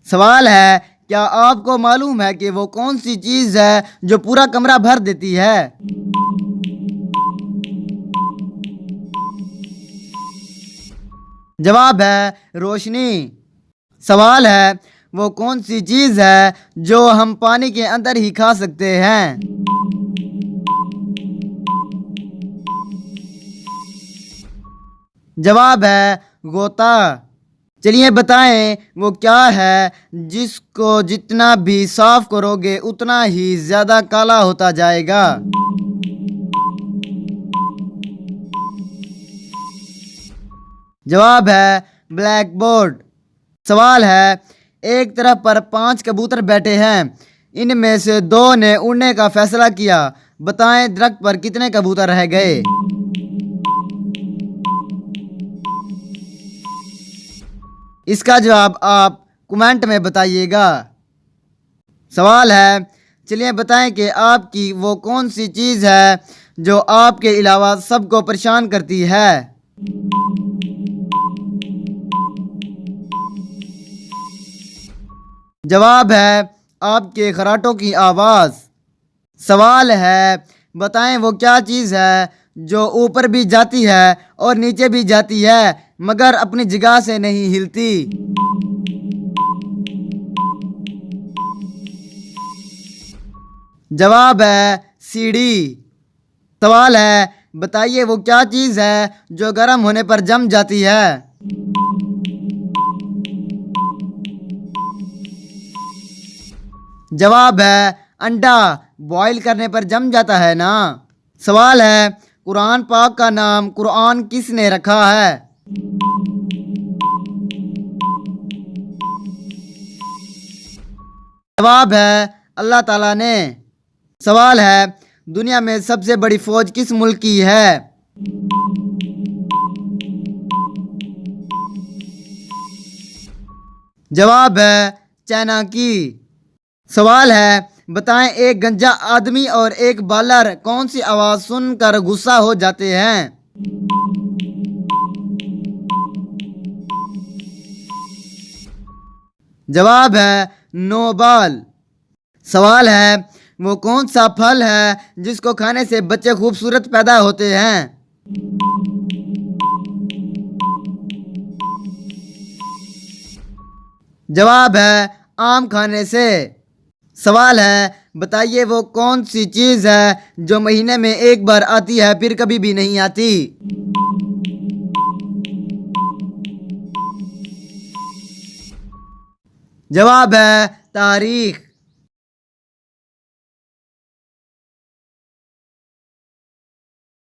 सवाल है, क्या आपको मालूम है कि वो कौन सी चीज़ है जो पूरा कमरा भर देती है? जवाब है रोशनी। सवाल है, वो कौन सी चीज़ है जो हम पानी के अंदर ही खा सकते हैं? जवाब है गोता। चलिए बताएं, वो क्या है जिसको जितना भी साफ करोगे उतना ही ज्यादा काला होता जाएगा? जवाब है ब्लैक बोर्ड। सवाल है, एक तरफ पर 5 कबूतर बैठे हैं, इनमें से 2 ने उड़ने का फैसला किया, बताएं दरख्त पर कितने कबूतर रह गए? इसका जवाब आप कमेंट में बताइएगा। सवाल है, चलिए बताएं कि आपकी वो कौन सी चीज़ है जो आपके अलावा सबको परेशान करती है? जवाब है आपके खराटों की आवाज़। सवाल है, बताएं वो क्या चीज़ है जो ऊपर भी जाती है और नीचे भी जाती है मगर अपनी जगह से नहीं हिलती? जवाब है सीढ़ी। सवाल है, बताइए वो क्या चीज़ है जो गर्म होने पर जम जाती है? जवाब है अंडा, बॉईल करने पर जम जाता है ना। सवाल है, कुरान पाक का नाम कुरान किसने रखा है? जवाब है अल्लाह ताला ने। सवाल है, दुनिया में सबसे बड़ी फौज किस मुल्क की है? जवाब है चाइना की। सवाल है, बताएं एक गंजा आदमी और एक बालर कौन सी आवाज़ सुनकर गुस्सा हो जाते हैं? जवाब है नो बाल। सवाल है, वो कौन सा फल है जिसको खाने से बच्चे खूबसूरत पैदा होते हैं? जवाब है आम खाने से। सवाल है, बताइए वो कौन सी चीज़ है जो महीने में एक बार आती है फिर कभी भी नहीं आती? जवाब है तारीख।